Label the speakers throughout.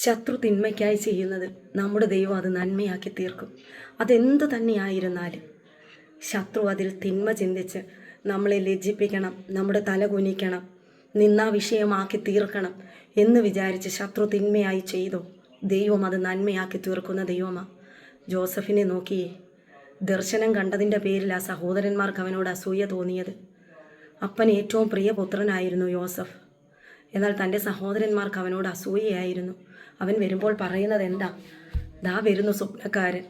Speaker 1: ശത്രു തിന്മയ്ക്കായി ചെയ്യുന്നത് നമ്മുടെ ദൈവം അത് നന്മയാക്കി തീർക്കും. അതെന്ത് തന്നെയായിരുന്നാലും ശത്രു അതിൽ തിന്മ ചിന്തിച്ച് നമ്മളെ ലജ്ജിപ്പിക്കണം, നമ്മുടെ തല കുനിക്കണം, നിന്നാ വിഷയമാക്കി തീർക്കണം എന്ന് വിചാരിച്ച് ശത്രു തിന്മയായി ചെയ്തോ, ദൈവം അത് നന്മയാക്കി തീർക്കുന്ന ദൈവമാണ്. ജോസഫിനെ നോക്കിയേ, ദർശനം കണ്ടതിൻ്റെ പേരിൽ ആ സഹോദരന്മാർക്ക് അവനോട് അസൂയ തോന്നിയത്. അപ്പൻ ഏറ്റവും പ്രിയ പുത്രനായിരുന്നു യോസഫ്. എന്നാൽ തൻ്റെ സഹോദരന്മാർക്ക് അവനോട് അസൂയയായിരുന്നു. അവൻ വരുമ്പോൾ പറയുന്നത് എന്താ? ദാ വരുന്നു സ്വപ്നക്കാരൻ,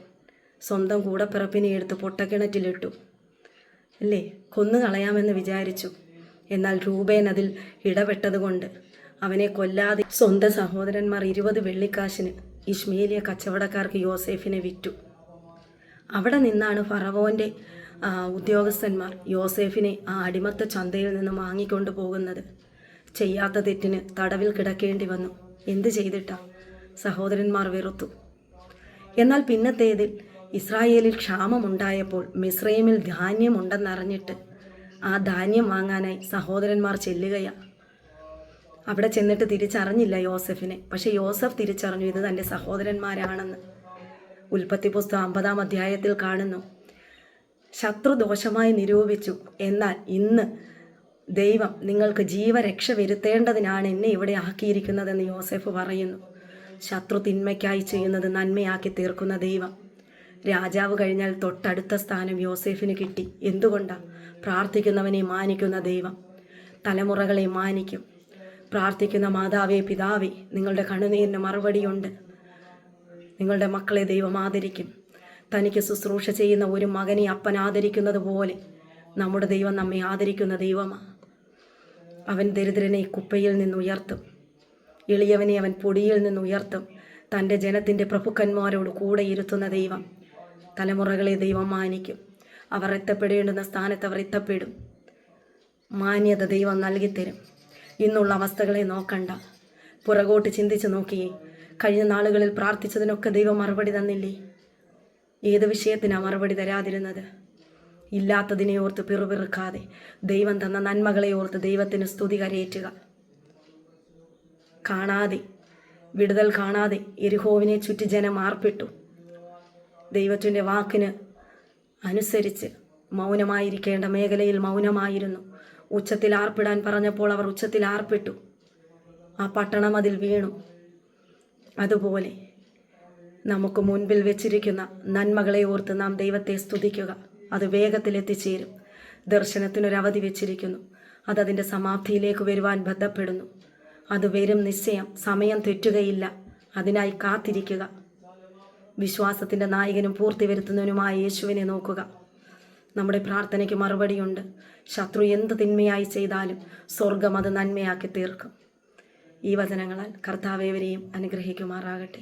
Speaker 1: സ്വന്തം കൂടപ്പിറപ്പിനെ എടുത്ത് പൊട്ടക്കിണറ്റിലിട്ടു അല്ലേ, കൊന്നുകളയാമെന്ന് വിചാരിച്ചു. എന്നാൽ രൂപേൻ അതിൽ ഇടപെട്ടതുകൊണ്ട് അവനെ കൊല്ലാതെ സ്വന്തം സഹോദരന്മാർ 20 വെള്ളിക്കാശിന് ഇശ്മേലിയ കച്ചവടക്കാർക്ക് യോസേഫിനെ വിറ്റു. അവിടെ നിന്നാണ് ഫറവോൻ്റെ ഉദ്യോഗസ്ഥന്മാർ യോസേഫിനെ ആ അടിമത്ത ചന്തയിൽ നിന്ന് വാങ്ങിക്കൊണ്ട് പോകുന്നത്. ചെയ്യാത്ത തെറ്റിന് തടവിൽ കിടക്കേണ്ടി വന്നു. എന്ത് ചെയ്തിട്ടാ? സഹോദരന്മാർ വെറുത്തു. എന്നാൽ പിന്നത്തേതിൽ ഇസ്രായേലിൽ ക്ഷാമമുണ്ടായപ്പോൾ മിസ്രൈമിൽ ധാന്യമുണ്ടെന്നറിഞ്ഞിട്ട് ആ ധാന്യം വാങ്ങാനായി സഹോദരന്മാർ ചെല്ലുകയാണ്. അവിടെ ചെന്നിട്ട് തിരിച്ചറിഞ്ഞില്ല യോസഫിനെ. പക്ഷെ യോസഫ് തിരിച്ചറിഞ്ഞു ഇത് തൻ്റെ സഹോദരന്മാരാണെന്ന്. ഉൽപ്പത്തി പുസ്തകം 50-ാം അധ്യായത്തിൽ കാണുന്നു. ശത്രു ദോഷമായി നിരൂപിച്ചു, എന്നാൽ ഇന്ന് ദൈവം നിങ്ങൾക്ക് ജീവരക്ഷ വരുത്തേണ്ടതിനാണ് എന്നെ ഇവിടെ ആക്കിയിരിക്കുന്നതെന്ന് യോസഫ് പറയുന്നു. ശത്രു തിന്മയ്ക്കായി ചെയ്യുന്നത് നന്മയാക്കി തീർക്കുന്ന ദൈവം. രാജാവ് കഴിഞ്ഞാൽ തൊട്ടടുത്ത സ്ഥാനം യോസേഫിന് കിട്ടി. എന്തുകൊണ്ടാണ്? പ്രാർത്ഥിക്കുന്നവനെ മാനിക്കുന്ന ദൈവം തലമുറകളെ മാനിക്കും. പ്രാർത്ഥിക്കുന്ന മാതാവേ, പിതാവേ, നിങ്ങളുടെ കണ്ണുനീരിന് മറുപടിയുണ്ട്. നിങ്ങളുടെ മക്കളെ ദൈവം ആദരിക്കും. തനിക്ക് ശുശ്രൂഷ ചെയ്യുന്ന ഒരു മകനെ അപ്പൻ ആദരിക്കുന്നത് പോലെ നമ്മുടെ ദൈവം നമ്മെ ആദരിക്കുന്ന ദൈവമാണ്. അവൻ ദരിദ്രനെ കുപ്പയിൽ നിന്ന് ഉയർത്തും, എളിയവനെ അവൻ പൊടിയിൽ നിന്ന് ഉയർത്തും. തൻ്റെ ജനത്തിൻ്റെ പ്രഭുക്കന്മാരോട് കൂടെ ഇരുത്തുന്ന ദൈവം. തലമുറകളെ ദൈവം മാനിക്കും. അവർ എത്തപ്പെടേണ്ടുന്ന സ്ഥാനത്ത് അവർ എത്തപ്പെടും. മാന്യത ദൈവം നൽകിത്തരും. ഇന്നുള്ള അവസ്ഥകളെ നോക്കണ്ട, പുറകോട്ട് ചിന്തിച്ച് നോക്കിയേ. കഴിഞ്ഞ നാളുകളിൽ പ്രാർത്ഥിച്ചതിനൊക്കെ ദൈവം മറുപടി തന്നില്ലേ? ഏത് വിഷയത്തിനാണ് മറുപടി തരാതിരുന്നത്? ഇല്ലാത്തതിനെ ഓർത്ത് പിറുപിറുക്കാതെ ദൈവം തന്ന നന്മകളെ ഓർത്ത് ദൈവത്തിന് സ്തുതി കരയേറ്റുക. കാണാതെ, വിടുതൽ കാണാതെ യെരിഹോവിനെ ചുറ്റി ജനം ആർപ്പിട്ടു. ദൈവത്തിൻ്റെ വാക്കിന് അനുസരിച്ച് മൗനമായിരിക്കേണ്ട മേഖലയിൽ മൗനമായിരുന്നു. ഉച്ചത്തിൽ ആർപ്പിടാൻ പറഞ്ഞപ്പോൾ അവർ ഉച്ചത്തിൽ ആർപ്പിട്ടു. ആ പട്ടണം അതിൽ വീണു. അതുപോലെ നമുക്ക് മുൻപിൽ വെച്ചിരിക്കുന്ന നന്മകളെ ഓർത്ത് നാം ദൈവത്തെ സ്തുതിക്കുക. അത് വേഗത്തിൽ എത്തിച്ചേരും. ദർശനത്തിനൊരവധി വെച്ചിരിക്കുന്നു. അതതിൻ്റെ സമാപ്തിയിലേക്ക് വരുവാൻ ബന്ധപ്പെടുന്നു. അത് വരും നിശ്ചയം. സമയം തെറ്റുകയില്ല. അതിനായി കാത്തിരിക്കുക. വിശ്വാസത്തിൻ്റെ നായകനും പൂർത്തി വരുത്തുന്നതിനുമായ യേശുവിനെ നോക്കുക. നമ്മുടെ പ്രാർത്ഥനയ്ക്ക് മറുപടിയുണ്ട്. ശത്രു എന്ത് തിന്മയായി ചെയ്താലും സ്വർഗം അത് നന്മയാക്കി തീർക്കും. ഈ വചനങ്ങളാൽ കർത്താവേവരെയും അനുഗ്രഹിക്കുമാറാകട്ടെ.